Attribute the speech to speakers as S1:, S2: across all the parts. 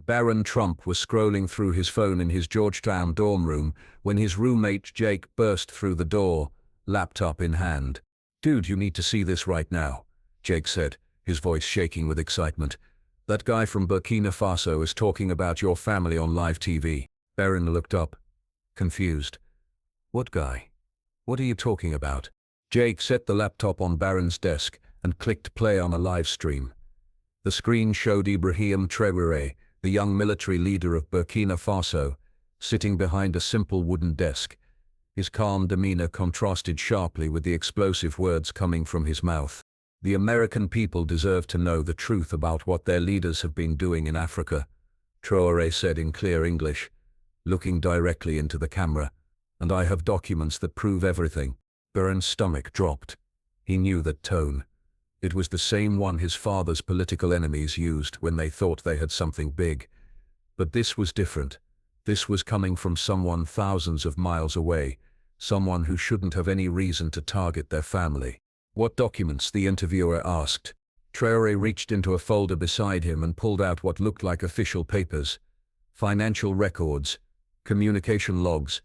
S1: Barron Trump was scrolling through his phone in his Georgetown dorm room when his roommate Jake burst through the door, laptop in hand. "Dude, you need to see this right now," Jake said, his voice shaking with excitement. "That guy from Burkina Faso is talking about your family on live TV." Barron looked up, confused. "What guy? What are you talking about?" Jake set the laptop on Barron's desk and clicked play on a live stream. The screen showed Ibrahim Traoré, the young military leader of Burkina Faso, sitting behind a simple wooden desk. His calm demeanor contrasted sharply with the explosive words coming from his mouth. "The American people deserve to know the truth about what their leaders have been doing in Africa," Traoré said in clear English, looking directly into the camera. "And I have documents that prove everything." Barron's stomach dropped. He knew that tone. It was the same one his father's political enemies used when they thought they had something big. But this was different. This was coming from someone thousands of miles away, someone who shouldn't have any reason to target their family. "What documents?" the interviewer asked. Traoré reached into a folder beside him and pulled out what looked like official papers. Financial records, communication logs,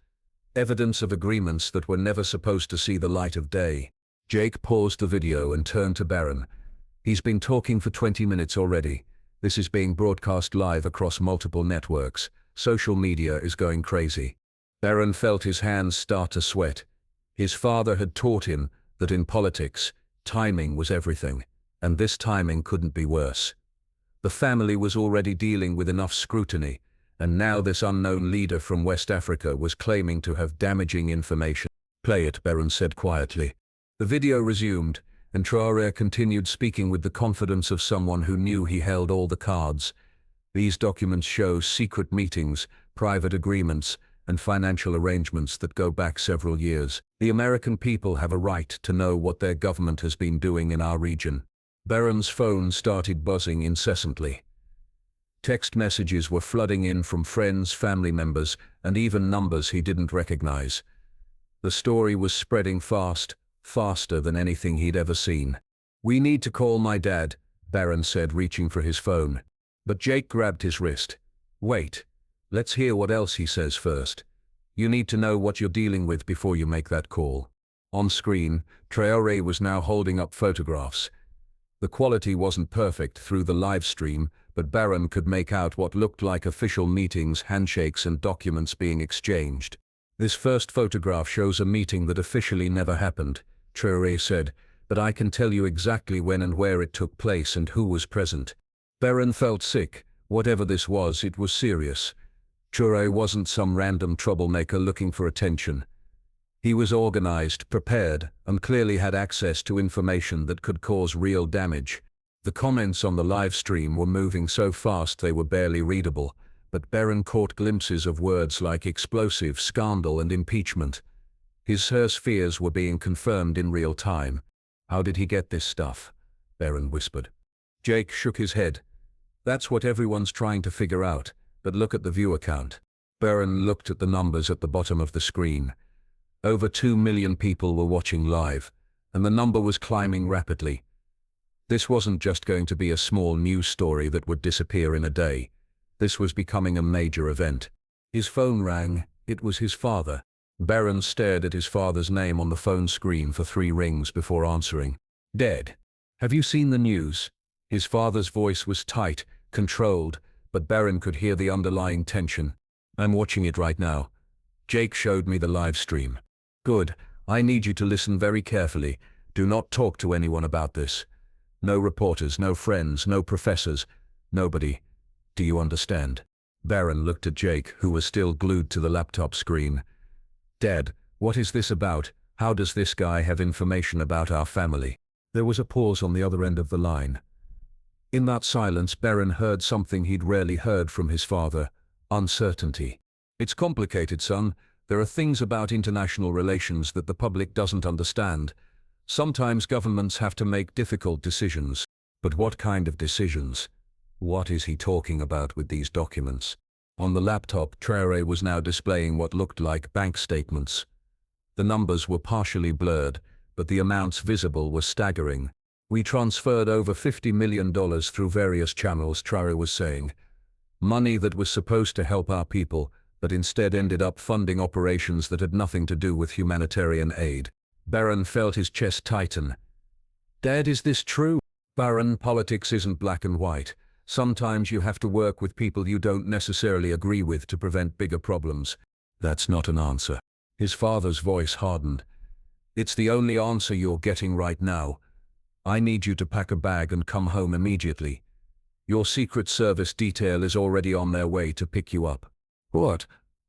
S1: evidence of agreements that were never supposed to see the light of day. Jake paused the video and turned to Barron. "He's been talking for 20 minutes already. This is being broadcast live across multiple networks. Social media is going crazy." Barron felt his hands start to sweat. His father had taught him that in politics, timing was everything, and this timing couldn't be worse. The family was already dealing with enough scrutiny, and now this unknown leader from West Africa was claiming to have damaging information. "Play it," Barron said quietly. The video resumed, and Traoré continued speaking with the confidence of someone who knew he held all the cards. "These documents show secret meetings, private agreements, and financial arrangements that go back several years. The American people have a right to know what their government has been doing in our region." Barron's phone started buzzing incessantly. Text messages were flooding in from friends, family members, and even numbers he didn't recognize. The story was spreading fast, faster than anything he'd ever seen. "We need to call my dad," Barron said, reaching for his phone. But Jake grabbed his wrist. "Wait. Let's hear what else he says first. You need to know what you're dealing with before you make that call." On screen, Traoré was now holding up photographs. The quality wasn't perfect through the live stream, but Barron could make out what looked like official meetings, handshakes, and documents being exchanged. "This first photograph shows a meeting that officially never happened," Traoré said, "but I can tell you exactly when and where it took place and who was present." Barron felt sick. Whatever this was, it was serious. Traoré wasn't some random troublemaker looking for attention. He was organized, prepared, and clearly had access to information that could cause real damage. The comments on the live stream were moving so fast they were barely readable, but Barron caught glimpses of words like explosive, scandal, and impeachment. His fears were being confirmed in real time. "How did he get this stuff?" Barron whispered. Jake shook his head. "That's what everyone's trying to figure out, but look at the viewer count." Barron looked at the numbers at the bottom of the screen. Over 2 million people were watching live, and the number was climbing rapidly. This wasn't just going to be a small news story that would disappear in a day. This was becoming a major event. His phone rang. It was his father. Barron stared at his father's name on the phone screen for 3 rings before answering. "Dad, have you seen the news?" His father's voice was tight, controlled, but Barron could hear the underlying tension. "I'm watching it right now. Jake showed me the live stream." "Good. I need you to listen very carefully. Do not talk to anyone about this. No reporters, no friends, no professors, nobody. Do you understand?" Barron looked at Jake, who was still glued to the laptop screen. "Dad, what is this about? How does this guy have information about our family?" There was a pause on the other end of the line. In that silence, Barron heard something he'd rarely heard from his father: uncertainty. "It's complicated, son. There are things about international relations that the public doesn't understand. Sometimes governments have to make difficult decisions." "But what kind of decisions? What is he talking about with these documents?" On the laptop, Traoré was now displaying what looked like bank statements. The numbers were partially blurred, but the amounts visible were staggering. "We transferred over $50 million through various channels," Traoré was saying. Money that was supposed to help our people, but instead ended up funding operations that had nothing to do with humanitarian aid. Barron felt his chest tighten. Dad, is this true? Barron, politics isn't black and white. Sometimes you have to work with people you don't necessarily agree with to prevent bigger problems. That's not an answer. His father's voice hardened. It's the only answer you're getting right now. I need you to pack a bag and come home immediately. Your Secret Service detail is already on their way to pick you up. What?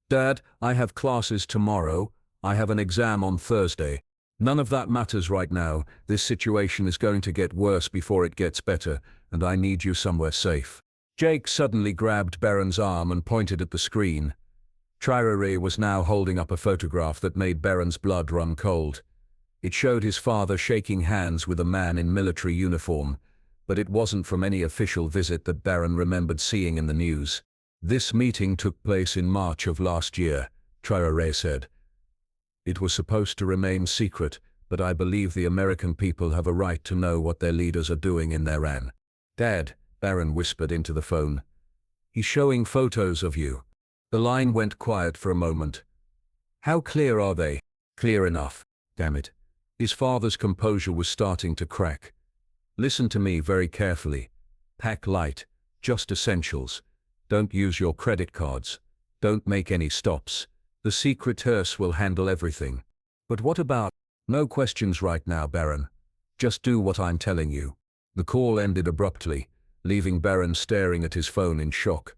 S1: Dad, I have classes tomorrow. I have an exam on Thursday. None of that matters right now. This situation is going to get worse before it gets better, and I need you somewhere safe. Jake suddenly grabbed Barron's arm and pointed at the screen. Traoré was now holding up a photograph that made Barron's blood run cold. It showed his father shaking hands with a man in military uniform, but it wasn't from any official visit that Barron remembered seeing in the news. This meeting took place in March of last year, Traoré said. It was supposed to remain secret, but I believe the American people have a right to know what their leaders are doing in Iran. Dad, Barron whispered into the phone. He's showing photos of you. The line went quiet for a moment. How clear are they? Clear enough. Damn it. His father's composure was starting to crack. Listen to me very carefully. Pack light, just essentials. Don't use your credit cards. Don't make any stops. The Secret Service will handle everything. But what about? No questions right now, Barron. Just do what I'm telling you. The call ended abruptly, leaving Barron staring at his phone in shock.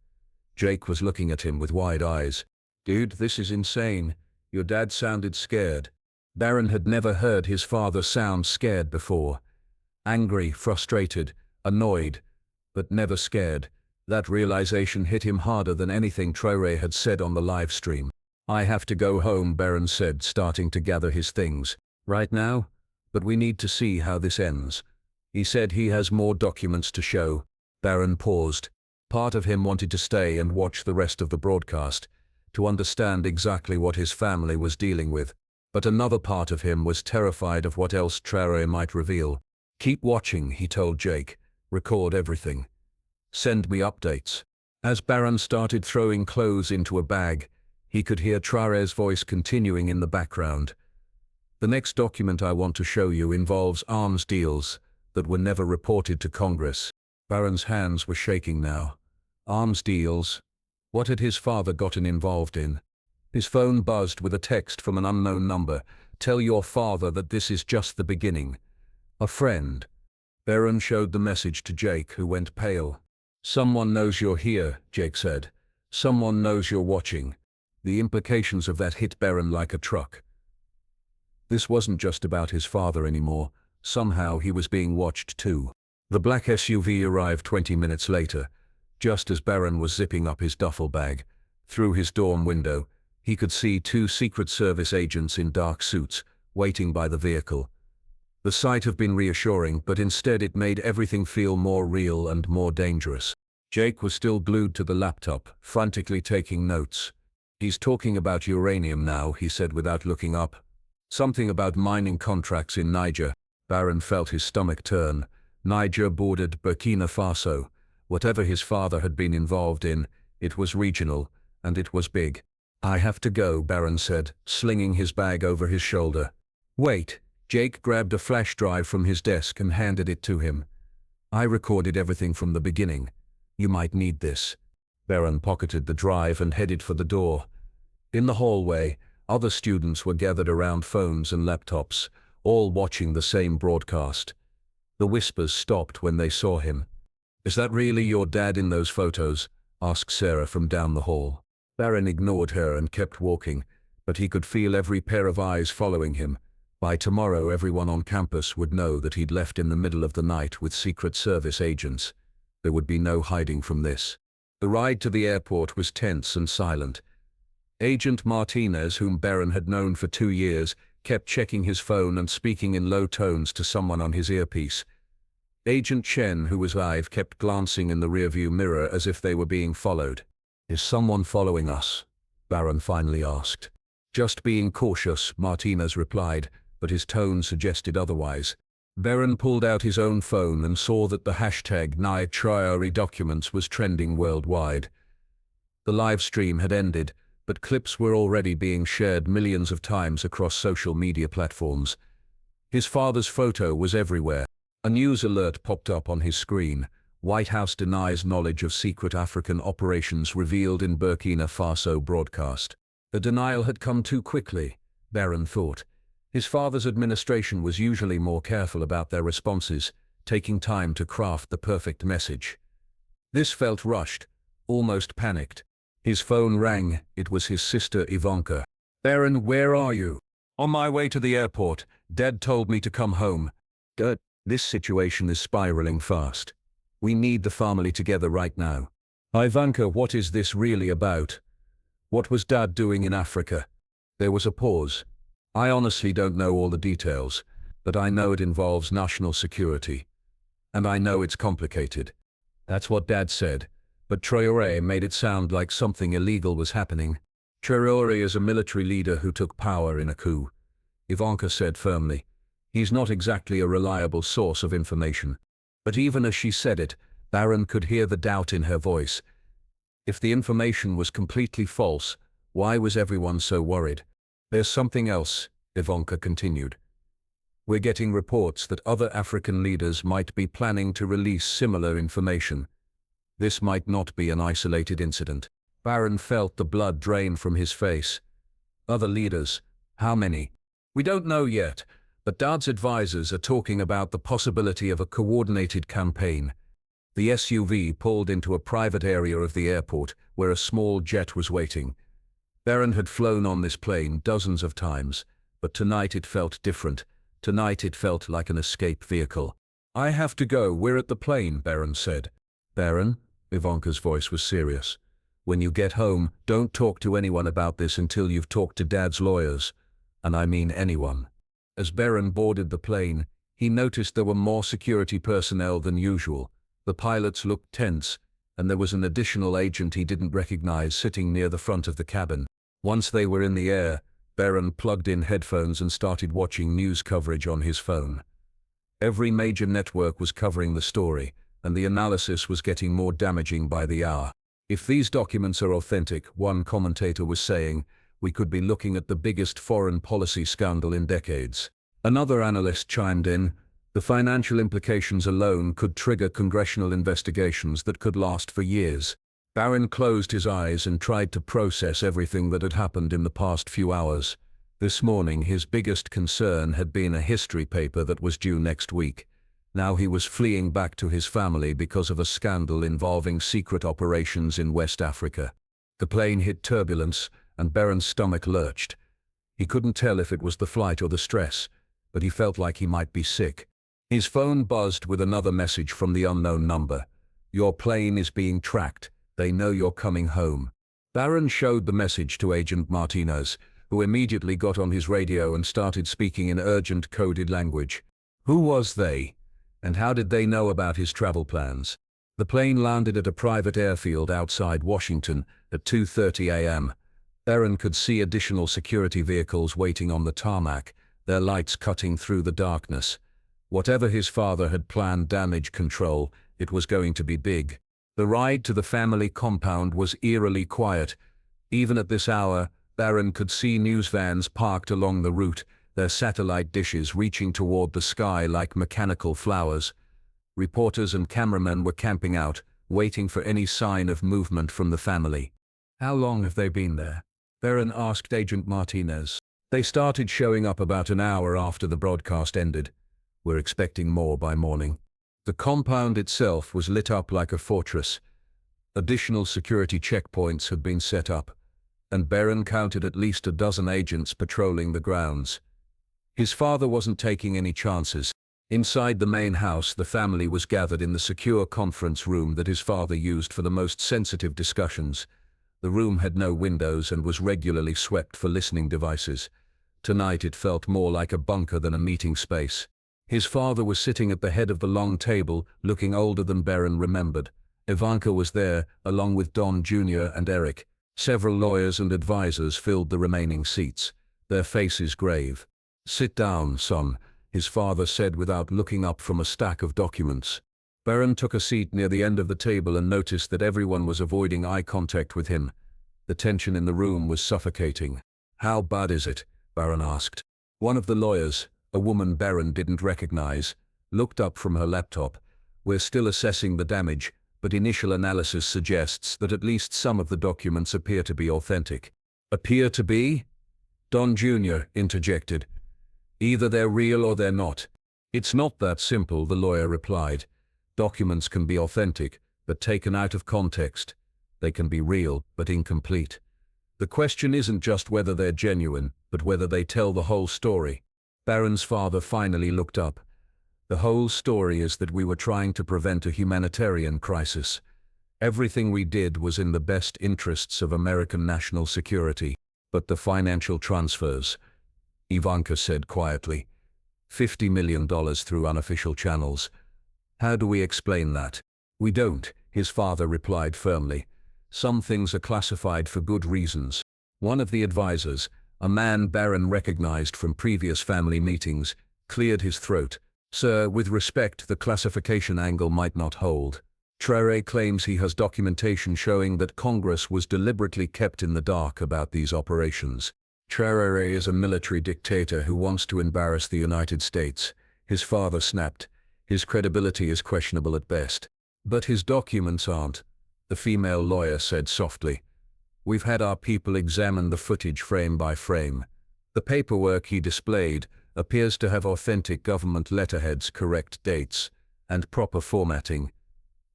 S1: Jake was looking at him with wide eyes. Dude, this is insane. Your dad sounded scared. Barron had never heard his father sound scared before. Angry, frustrated, annoyed, but never scared. That realization hit him harder than anything Traoré had said on the live stream. I have to go home, Barron said, starting to gather his things. Right now? But we need to see how this ends. He said he has more documents to show. Barron paused. Part of him wanted to stay and watch the rest of the broadcast, to understand exactly what his family was dealing with. But another part of him was terrified of what else Traoré might reveal. Keep watching, he told Jake. Record everything. Send me updates. As Barron started throwing clothes into a bag, he could hear Traoré's voice continuing in the background. The next document I want to show you involves arms deals that were never reported to Congress. Barron's hands were shaking now. Arms deals? What had his father gotten involved in? His phone buzzed with a text from an unknown number. Tell your father that this is just the beginning. A friend. Barron showed the message to Jake, who went pale. Someone knows you're here, Jake said. Someone knows you're watching. The implications of that hit Barron like a truck. This wasn't just about his father anymore. Somehow he was being watched too. The black SUV arrived 20 minutes later, just as Barron was zipping up his duffel bag. Through his dorm window, he could see two Secret Service agents in dark suits, waiting by the vehicle. The sight had been reassuring, but instead it made everything feel more real and more dangerous. Jake was still glued to the laptop, frantically taking notes. He's talking about uranium now, he said without looking up. Something about mining contracts in Niger. Barron felt his stomach turn. Niger bordered Burkina Faso. Whatever his father had been involved in, it was regional, and it was big. I have to go, Barron said, slinging his bag over his shoulder. Wait. Jake grabbed a flash drive from his desk and handed it to him. I recorded everything from the beginning. You might need this. Barron pocketed the drive and headed for the door. In the hallway, other students were gathered around phones and laptops, all watching the same broadcast. The whispers stopped when they saw him. Is that really your dad in those photos? Asked Sarah from down the hall. Barron ignored her and kept walking, but he could feel every pair of eyes following him. By tomorrow, everyone on campus would know that he'd left in the middle of the night with Secret Service agents. There would be no hiding from this. The ride to the airport was tense and silent. Agent Martinez, whom Barron had known for 2 years, kept checking his phone and speaking in low tones to someone on his earpiece. Agent Chen, who was live, kept glancing in the rearview mirror as if they were being followed. Is someone following us? Barron finally asked. Just being cautious, Martinez replied, but his tone suggested otherwise. Barron pulled out his own phone and saw that the hashtag #NiTraoré documents was trending worldwide. The live stream had ended, but clips were already being shared millions of times across social media platforms. His father's photo was everywhere. A news alert popped up on his screen. White House denies knowledge of secret African operations revealed in Burkina Faso broadcast. The denial had come too quickly, Barron thought. His father's administration was usually more careful about their responses, taking time to craft the perfect message. This felt rushed, almost panicked. His phone rang. It was his sister Ivanka. "Barron, where are you?" "On my way to the airport. Dad told me to come home." "Dad, this situation is spiraling fast. We need the family together right now." "Ivanka, what is this really about? What was Dad doing in Africa?" There was a pause. "I honestly don't know all the details, but I know it involves national security. And I know it's complicated." That's what Dad said, but Traoré made it sound like something illegal was happening. "Traoré is a military leader who took power in a coup," Ivanka said firmly. "He's not exactly a reliable source of information." But even as she said it, Barron could hear the doubt in her voice. If the information was completely false, why was everyone so worried? "There's something else," Ivanka continued. "We're getting reports that other African leaders might be planning to release similar information. This might not be an isolated incident." Barron felt the blood drain from his face. "Other leaders? How many?" "We don't know yet, but Dad's advisors are talking about the possibility of a coordinated campaign." The SUV pulled into a private area of the airport where a small jet was waiting. Barron had flown on this plane dozens of times, but tonight it felt different. Tonight it felt like an escape vehicle. "I have to go, we're at the plane," Barron said. "Barron?" Ivanka's voice was serious. "When you get home, don't talk to anyone about this until you've talked to Dad's lawyers. And I mean anyone." As Barron boarded the plane, he noticed there were more security personnel than usual. The pilots looked tense, and there was an additional agent he didn't recognize sitting near the front of the cabin. Once they were in the air, Barron plugged in headphones and started watching news coverage on his phone. Every major network was covering the story, and the analysis was getting more damaging by the hour. "If these documents are authentic," one commentator was saying, "we could be looking at the biggest foreign policy scandal in decades." Another analyst chimed in, "The financial implications alone could trigger congressional investigations that could last for years." Barron closed his eyes and tried to process everything that had happened in the past few hours. This morning his biggest concern had been a history paper that was due next week. Now he was fleeing back to his family because of a scandal involving secret operations in West Africa. The plane hit turbulence, and Barron's stomach lurched. He couldn't tell if it was the flight or the stress, but he felt like he might be sick. His phone buzzed with another message from the unknown number. "Your plane is being tracked. They know you're coming home." Barron showed the message to Agent Martinez, who immediately got on his radio and started speaking in urgent coded language. Who was they? And how did they know about his travel plans? The plane landed at a private airfield outside Washington at 2:30 a.m. Barron could see additional security vehicles waiting on the tarmac, their lights cutting through the darkness. Whatever his father had planned damage control, it was going to be big. The ride to the family compound was eerily quiet. Even at this hour, Barron could see news vans parked along the route, their satellite dishes reaching toward the sky like mechanical flowers. Reporters and cameramen were camping out, waiting for any sign of movement from the family. "How long have they been there?" Barron asked Agent Martinez. "They started showing up about an hour after the broadcast ended. We're expecting more by morning." The compound itself was lit up like a fortress. Additional security checkpoints had been set up, and Barron counted at least a dozen agents patrolling the grounds. His father wasn't taking any chances. Inside the main house, the family was gathered in the secure conference room that his father used for the most sensitive discussions. The room had no windows and was regularly swept for listening devices. Tonight it felt more like a bunker than a meeting space. His father was sitting at the head of the long table, looking older than Barron remembered. Ivanka was there, along with Don Jr. and Eric. Several lawyers and advisors filled the remaining seats, their faces grave. "Sit down, son," his father said without looking up from a stack of documents. Barron took a seat near the end of the table and noticed that everyone was avoiding eye contact with him. The tension in the room was suffocating. "How bad is it?" Barron asked. One of the lawyers, a woman Barron didn't recognize, looked up from her laptop. "We're still assessing the damage, but initial analysis suggests that at least some of the documents appear to be authentic." "Appear to be?" Don Jr. interjected. "Either they're real or they're not." "It's not that simple," the lawyer replied. "Documents can be authentic, but taken out of context. They can be real, but incomplete. The question isn't just whether they're genuine, but whether they tell the whole story." Barron's father finally looked up. "The whole story is that we were trying to prevent a humanitarian crisis. Everything we did was in the best interests of American national security. But the financial transfers," Ivanka said quietly, $50 million through unofficial channels. "How do we explain that?" "We don't," his father replied firmly. "Some things are classified for good reasons." One of the advisors, a man Barron recognized from previous family meetings, cleared his throat. "Sir, with respect, the classification angle might not hold. Traoré claims he has documentation showing that Congress was deliberately kept in the dark about these operations. Traoré is a military dictator who wants to embarrass the United States," his father snapped. "His credibility is questionable at best." "But his documents aren't," the female lawyer said softly. "We've had our people examine the footage frame by frame. The paperwork he displayed appears to have authentic government letterheads, correct dates, and proper formatting.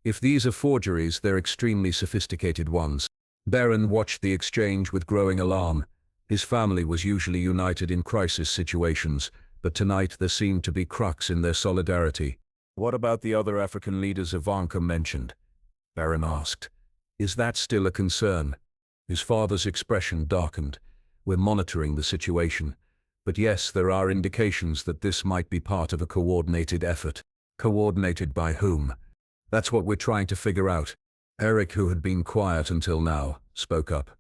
S1: If these are forgeries, they're extremely sophisticated ones." Barron watched the exchange with growing alarm. His family was usually united in crisis situations, but tonight there seemed to be cracks in their solidarity. "What about the other African leaders Ivanka mentioned?" Barron asked. "Is that still a concern?" His father's expression darkened. "We're monitoring the situation. But yes, there are indications that this might be part of a coordinated effort." "Coordinated by whom?" "That's what we're trying to figure out." Eric, who had been quiet until now, spoke up.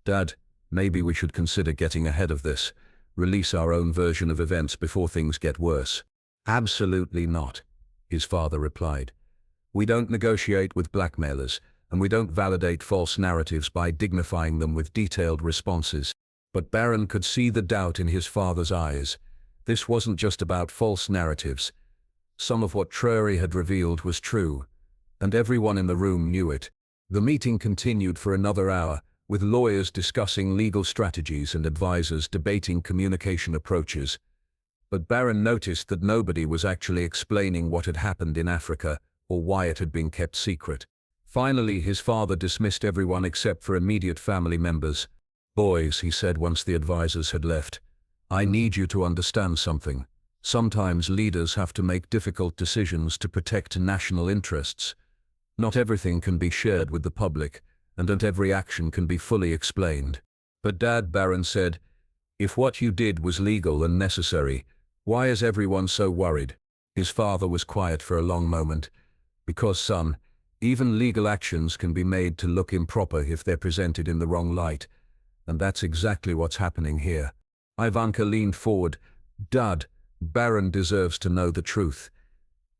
S1: "Dad, maybe we should consider getting ahead of this, release our own version of events before things get worse." "Absolutely not," his father replied. "We don't negotiate with blackmailers, and we don't validate false narratives by dignifying them with detailed responses." But Barron could see the doubt in his father's eyes. This wasn't just about false narratives. Some of what Traoré had revealed was true, and everyone in the room knew it. The meeting continued for another hour, with lawyers discussing legal strategies and advisors debating communication approaches. But Barron noticed that nobody was actually explaining what had happened in Africa or why it had been kept secret. Finally, his father dismissed everyone except for immediate family members. "Boys," he said once the advisors had left, "I need you to understand something. Sometimes leaders have to make difficult decisions to protect national interests. Not everything can be shared with the public, and not every action can be fully explained." "But Dad," Barron said, "if what you did was legal and necessary, why is everyone so worried?" His father was quiet for a long moment. "Because, son, even legal actions can be made to look improper if they're presented in the wrong light. And that's exactly what's happening here." Ivanka leaned forward. "Dad, Barron deserves to know the truth.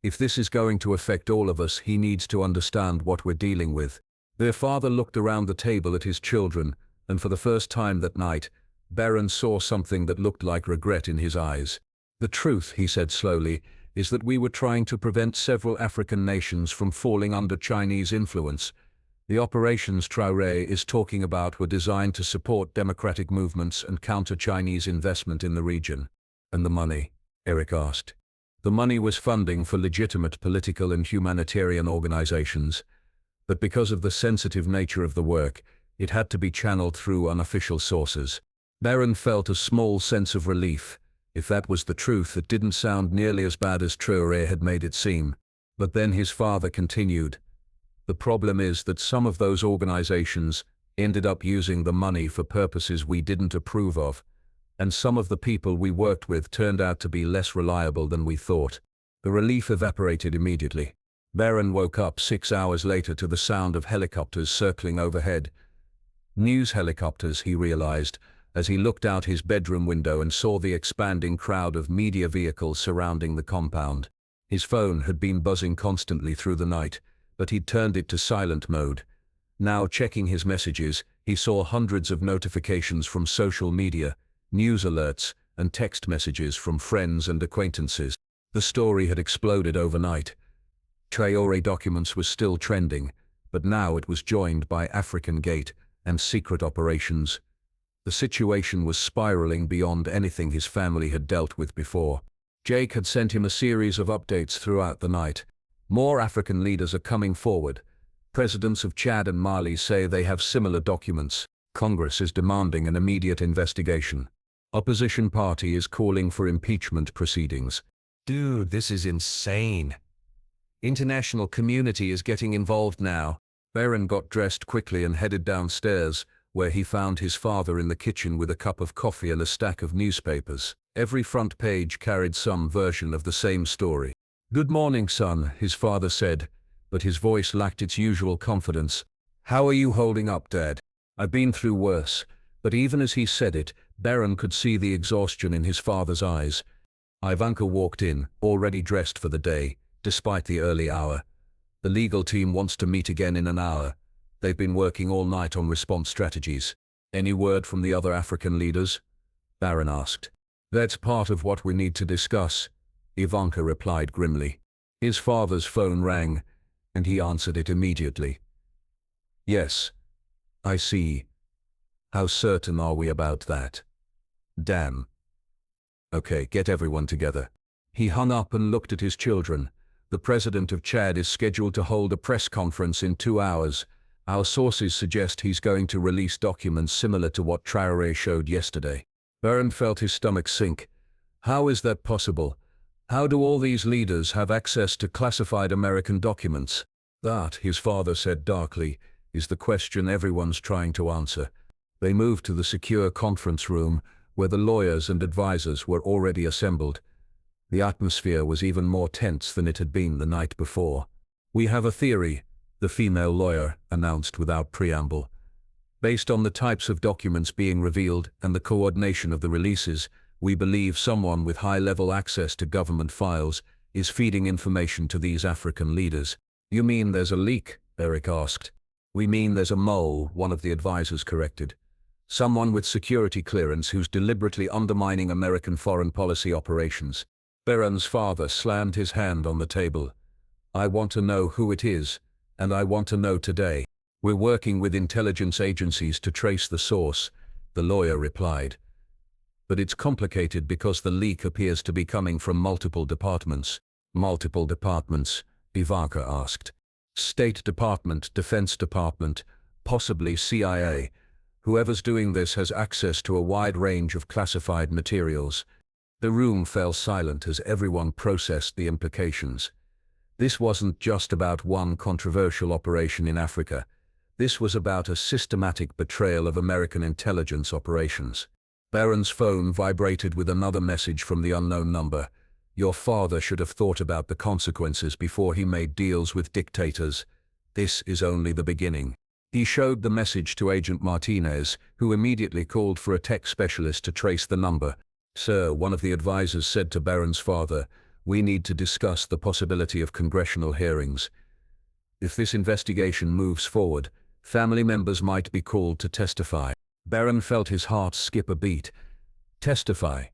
S1: If this is going to affect all of us, he needs to understand what we're dealing with." Their father looked around the table at his children, and for the first time that night, Barron saw something that looked like regret in his eyes. "The truth," he said slowly, "is that we were trying to prevent several African nations from falling under Chinese influence. The operations Traoré is talking about were designed to support democratic movements and counter Chinese investment in the region." "And the money?" Eric asked. "The money was funding for legitimate political and humanitarian organizations. But because of the sensitive nature of the work, it had to be channeled through unofficial sources." Barron felt a small sense of relief. If that was the truth, it didn't sound nearly as bad as Traoré had made it seem. But then his father continued. "The problem is that some of those organizations ended up using the money for purposes we didn't approve of, and some of the people we worked with turned out to be less reliable than we thought." The relief evaporated immediately. Barron woke up 6 hours later to the sound of helicopters circling overhead. News helicopters, he realized, as he looked out his bedroom window and saw the expanding crowd of media vehicles surrounding the compound. His phone had been buzzing constantly through the night, but he'd turned it to silent mode. Now, checking his messages, he saw hundreds of notifications from social media, news alerts, and text messages from friends and acquaintances. The story had exploded overnight. Traoré documents was still trending, but now it was joined by African Gate and secret operations. The situation was spiraling beyond anything his family had dealt with before. Jake had sent him a series of updates throughout the night. More African leaders are coming forward. Presidents of Chad and Mali say they have similar documents. Congress is demanding an immediate investigation. Opposition party is calling for impeachment proceedings. Dude, this is insane. International community is getting involved now. Barron got dressed quickly and headed downstairs, where he found his father in the kitchen with a cup of coffee and a stack of newspapers. Every front page carried some version of the same story. "Good morning, son," his father said, but his voice lacked its usual confidence. "How are you holding up, Dad?" "I've been through worse." But even as he said it, Barron could see the exhaustion in his father's eyes. Ivanka walked in, already dressed for the day, despite the early hour. "The legal team wants to meet again in an hour. They've been working all night on response strategies." "Any word from the other African leaders?" Barron asked. "That's part of what we need to discuss," Ivanka replied grimly. His father's phone rang, and he answered it immediately. "Yes, I see. How certain are we about that?" "Damn. Okay, get everyone together." He hung up and looked at his children. "The president of Chad is scheduled to hold a press conference in 2 hours. Our sources suggest he's going to release documents similar to what Traoré showed yesterday." Barron felt his stomach sink. How is that possible? How do all these leaders have access to classified American documents? That, his father said darkly, is the question everyone's trying to answer. They moved to the secure conference room, where the lawyers and advisors were already assembled. The atmosphere was even more tense than it had been the night before. "We have a theory," the female lawyer announced without preamble. "Based on the types of documents being revealed and the coordination of the releases, we believe someone with high-level access to government files is feeding information to these African leaders." "You mean there's a leak?" Eric asked. "We mean there's a mole," one of the advisors corrected. "Someone with security clearance who's deliberately undermining American foreign policy operations." Barron's father slammed his hand on the table. "I want to know who it is, and I want to know today." "We're working with intelligence agencies to trace the source," the lawyer replied. "But it's complicated because the leak appears to be coming from multiple departments." "Multiple departments?" Ivanka asked. "State Department, Defense Department, possibly CIA. Whoever's doing this has access to a wide range of classified materials." The room fell silent as everyone processed the implications. This wasn't just about one controversial operation in Africa. This was about a systematic betrayal of American intelligence operations. Barron's phone vibrated with another message from the unknown number. "Your father should have thought about the consequences before he made deals with dictators. This is only the beginning." He showed the message to Agent Martinez, who immediately called for a tech specialist to trace the number. "Sir," one of the advisors said to Barron's father, "we need to discuss the possibility of congressional hearings. If this investigation moves forward, family members might be called to testify." Barron felt his heart skip a beat. "Testify?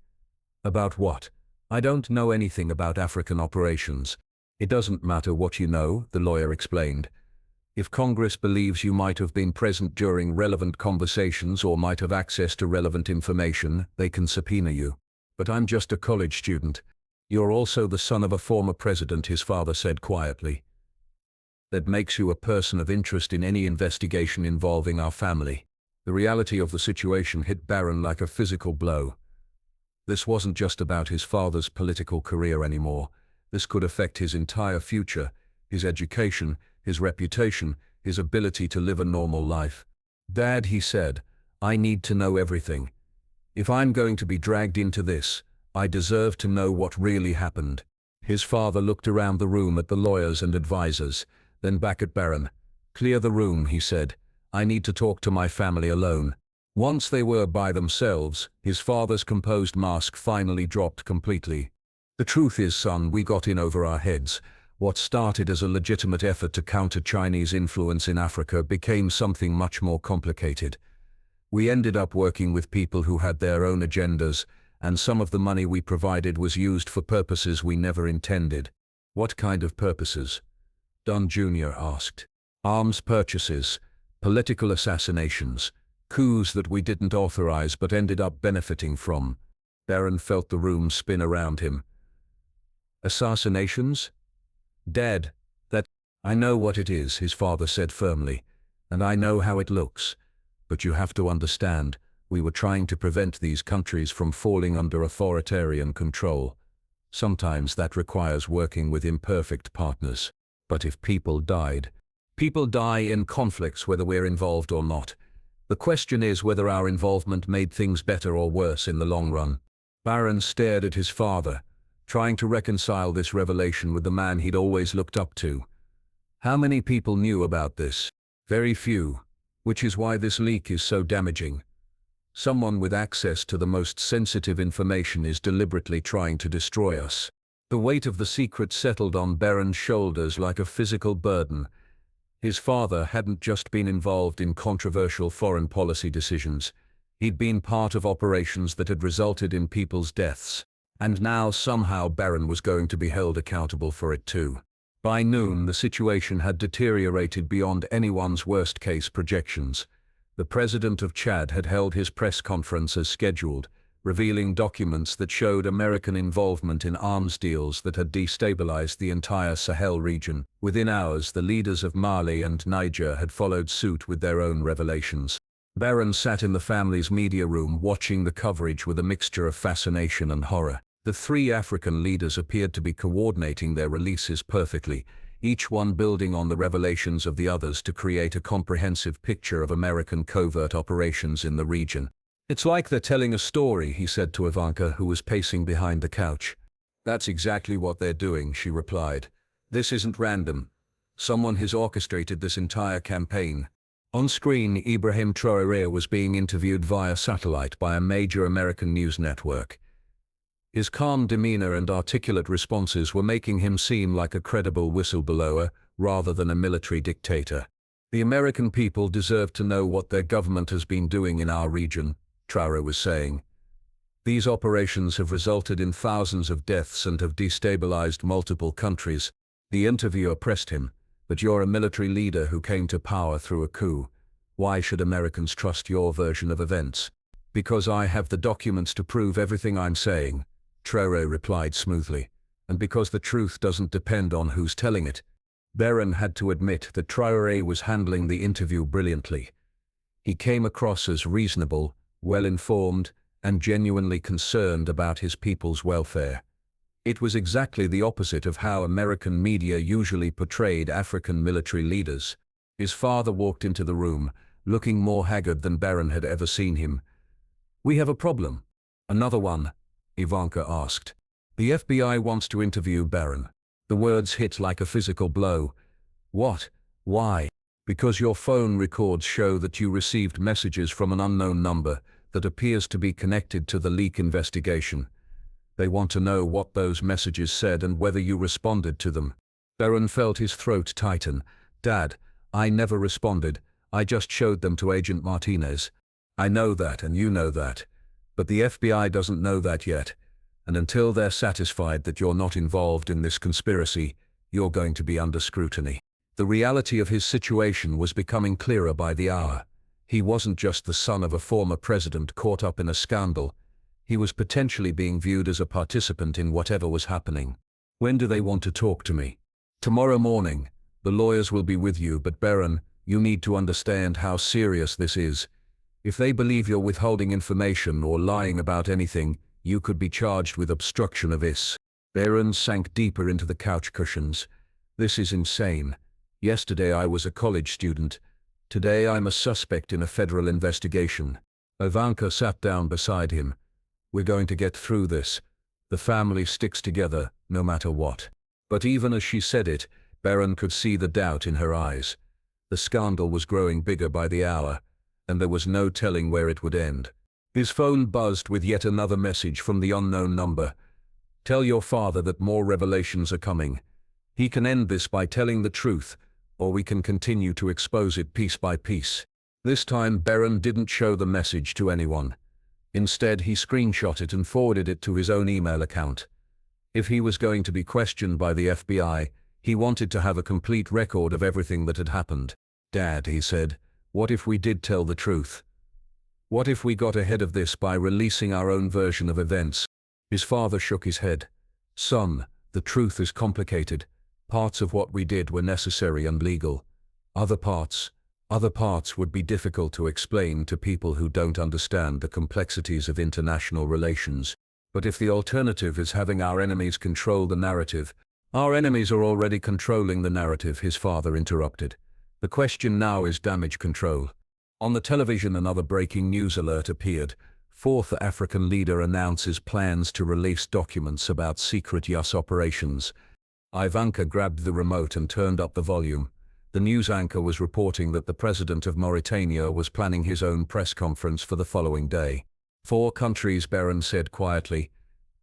S1: About what?" "I don't know anything about African operations." "It doesn't matter what you know," the lawyer explained. "If Congress believes you might have been present during relevant conversations or might have access to relevant information, they can subpoena you." "But I'm just a college student." "You're also the son of a former president," his father said quietly. "That makes you a person of interest in any investigation involving our family." The reality of the situation hit Barron like a physical blow. This wasn't just about his father's political career anymore. This could affect his entire future, his education, his reputation, his ability to live a normal life. "Dad," he said, "I need to know everything. If I'm going to be dragged into this, I deserve to know what really happened." His father looked around the room at the lawyers and advisors, then back at Barron. "Clear the room," he said. "I need to talk to my family alone." Once they were by themselves, his father's composed mask finally dropped completely. The truth is, son, we got in over our heads. What started as a legitimate effort to counter Chinese influence in Africa became something much more complicated. We ended up working with people who had their own agendas, and some of the money we provided was used for purposes we never intended. What kind of purposes? Dunn Jr. asked. Arms purchases, political assassinations, coups that we didn't authorize but ended up benefiting from. Barron felt the room spin around him. Assassinations? Dad, I know what it is, his father said firmly, and I know how it looks. But you have to understand, we were trying to prevent these countries from falling under authoritarian control. Sometimes that requires working with imperfect partners. But if people died, people die in conflicts whether we're involved or not. The question is whether our involvement made things better or worse in the long run. Barron stared at his father, trying to reconcile this revelation with the man he'd always looked up to. How many people knew about this? Very few, which is why this leak is so damaging. Someone with access to the most sensitive information is deliberately trying to destroy us. The weight of the secret settled on Barron's shoulders like a physical burden. His father hadn't just been involved in controversial foreign policy decisions. He'd been part of operations that had resulted in people's deaths. And now somehow Barron was going to be held accountable for it too. By noon, the situation had deteriorated beyond anyone's worst-case projections. The president of Chad had held his press conference as scheduled, revealing documents that showed American involvement in arms deals that had destabilized the entire Sahel region. Within hours, the leaders of Mali and Niger had followed suit with their own revelations. Barron sat in the family's media room watching the coverage with a mixture of fascination and horror. The three African leaders appeared to be coordinating their releases perfectly, each one building on the revelations of the others to create a comprehensive picture of American covert operations in the region. It's like they're telling a story, he said to Ivanka, who was pacing behind the couch. That's exactly what they're doing, she replied. This isn't random. Someone has orchestrated this entire campaign. On screen, Ibrahim Traoré was being interviewed via satellite by a major American news network. His calm demeanor and articulate responses were making him seem like a credible whistleblower rather than a military dictator. The American people deserve to know what their government has been doing in our region, Traoré was saying. These operations have resulted in thousands of deaths and have destabilized multiple countries. The interviewer pressed him, but you're a military leader who came to power through a coup. Why should Americans trust your version of events? Because I have the documents to prove everything I'm saying, Traoré replied smoothly, and because the truth doesn't depend on who's telling it. Barron had to admit that Traoré was handling the interview brilliantly. He came across as reasonable, well-informed, and genuinely concerned about his people's welfare. It was exactly the opposite of how American media usually portrayed African military leaders. His father walked into the room, looking more haggard than Barron had ever seen him. "We have a problem." "Another one?" Ivanka asked. "The FBI wants to interview Barron." The words hit like a physical blow. "What? Why?" "Because your phone records show that you received messages from an unknown number that appears to be connected to the leak investigation. They want to know what those messages said and whether you responded to them." Barron felt his throat tighten. "Dad, I never responded. I just showed them to Agent Martinez." "I know that and you know that. But the FBI doesn't know that yet, and until they're satisfied that you're not involved in this conspiracy, you're going to be under scrutiny." The reality of his situation was becoming clearer by the hour. He wasn't just the son of a former president caught up in a scandal. He was potentially being viewed as a participant in whatever was happening. "When do they want to talk to me?" "Tomorrow morning. The lawyers will be with you, but Barron, you need to understand how serious this is. If they believe you're withholding information or lying about anything, you could be charged with obstruction of this." Barron sank deeper into the couch cushions. "This is insane. Yesterday I was a college student. Today I'm a suspect in a federal investigation." Ivanka sat down beside him. "We're going to get through this. The family sticks together, no matter what." But even as she said it, Barron could see the doubt in her eyes. The scandal was growing bigger by the hour, and there was no telling where it would end. His phone buzzed with yet another message from the unknown number. Tell your father that more revelations are coming. He can end this by telling the truth, or we can continue to expose it piece by piece." This time Barron didn't show the message to anyone. Instead, he screenshot it and forwarded it to his own email account. If he was going to be questioned by the FBI, he wanted to have a complete record of everything that had happened. "Dad," he said, "what if we did tell the truth? What if we got ahead of this by releasing our own version of events?" His father shook his head. "Son, the truth is complicated. Parts of what we did were necessary and legal. Other parts would be difficult to explain to people who don't understand the complexities of international relations. But if the alternative is having our enemies control the narrative—" "Our enemies are already controlling the narrative," his father interrupted. "The question now is damage control." On the television, another breaking news alert appeared. Fourth African leader announces plans to release documents about secret US operations. Ivanka grabbed the remote and turned up the volume. The news anchor was reporting that the president of Mauritania was planning his own press conference for the following day. "4 countries," Barron said quietly.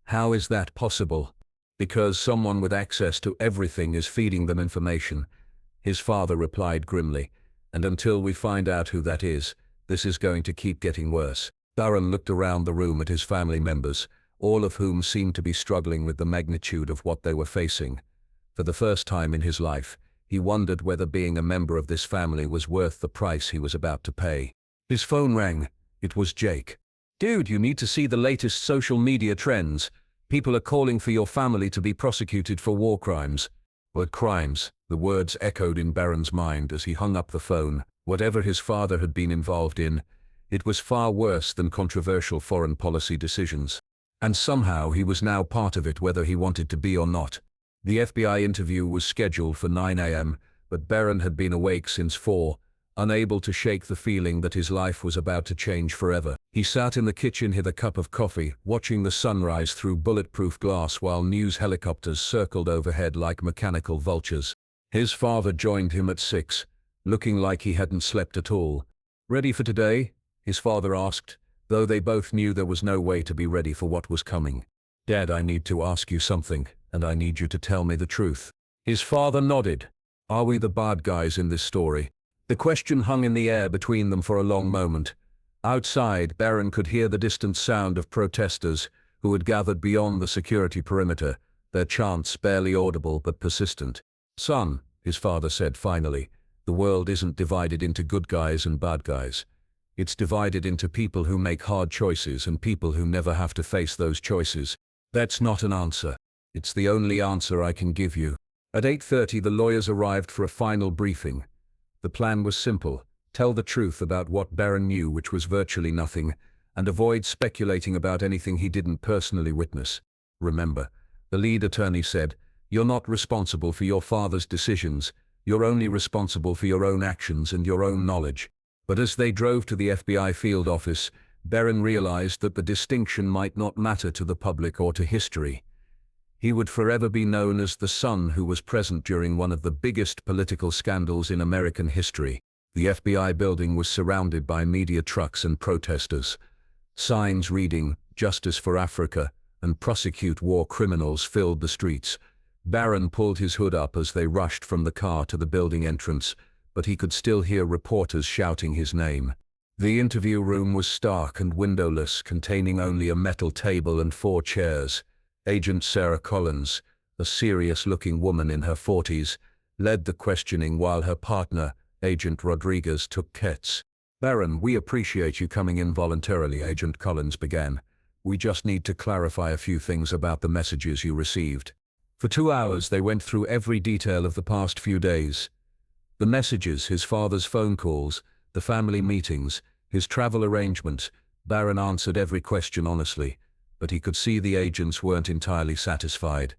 S1: "How is that possible?" "Because someone with access to everything is feeding them information," his father replied grimly. "And until we find out who that is, this is going to keep getting worse." Barron looked around the room at his family members, all of whom seemed to be struggling with the magnitude of what they were facing. For the first time in his life, he wondered whether being a member of this family was worth the price he was about to pay. His phone rang. It was Jake. "Dude, you need to see the latest social media trends. People are calling for your family to be prosecuted for war crimes." "What crimes?" The words echoed in Barron's mind as he hung up the phone. Whatever his father had been involved in, it was far worse than controversial foreign policy decisions. And somehow he was now part of it, whether he wanted to be or not. The FBI interview was scheduled for 9 a.m., but Barron had been awake since 4, unable to shake the feeling that his life was about to change forever. He sat in the kitchen with a cup of coffee, watching the sunrise through bulletproof glass while news helicopters circled overhead like mechanical vultures. His father joined him at 6, looking like he hadn't slept at all. "Ready for today?" his father asked, though they both knew there was no way to be ready for what was coming. "Dad, I need to ask you something, and I need you to tell me the truth." His father nodded. "Are we the bad guys in this story?" The question hung in the air between them for a long moment. Outside, Barron could hear the distant sound of protesters who had gathered beyond the security perimeter, their chants barely audible but persistent. "Son," his father said finally, "the world isn't divided into good guys and bad guys. It's divided into people who make hard choices and people who never have to face those choices. That's not an answer. It's the only answer I can give you." At 8:30, the lawyers arrived for a final briefing. The plan was simple: tell the truth about what Barron knew, which was virtually nothing, and avoid speculating about anything he didn't personally witness. "Remember," the lead attorney said, "you're not responsible for your father's decisions. You're only responsible for your own actions and your own knowledge." But as they drove to the FBI field office, Barron realized that the distinction might not matter to the public or to history. He would forever be known as the son who was present during one of the biggest political scandals in American history. The FBI building was surrounded by media trucks and protesters. Signs reading, "Justice for Africa" and "Prosecute War Criminals" filled the streets. Barron pulled his hood up as they rushed from the car to the building entrance, but he could still hear reporters shouting his name. The interview room was stark and windowless, containing only a metal table and 4 chairs. Agent Sarah Collins, a serious-looking woman in her 40s, led the questioning while her partner, Agent Rodriguez, took Ket's. "Barron, we appreciate you coming in voluntarily," Agent Collins began. "We just need to clarify a few things about the messages you received." For 2 hours they went through every detail of the past few days. The messages, his father's phone calls, the family meetings, his travel arrangements. Barron answered every question honestly, but he could see the agents weren't entirely satisfied.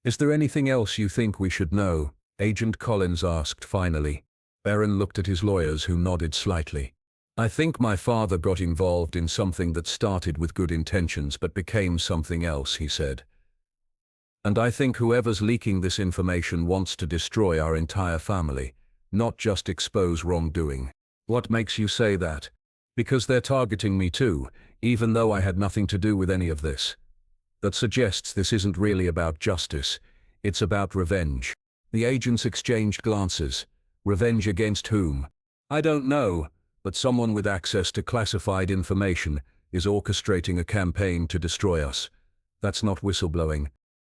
S1: "Is there anything else you think we should know?" Agent Collins asked finally. Barron looked at his lawyers, who nodded slightly. "I think my father got involved in something that started with good intentions but became something else," he said. "And I think whoever's leaking this information wants to destroy our entire family, not just expose wrongdoing." "What makes you say that?" "Because they're targeting me too, even though I had nothing to do with any of this." that suggests this isn't really about justice, it's about revenge. The agents exchanged glances. Revenge against whom? I don't know, but someone with access to classified information is orchestrating a campaign to destroy us. That's not whistleblowing,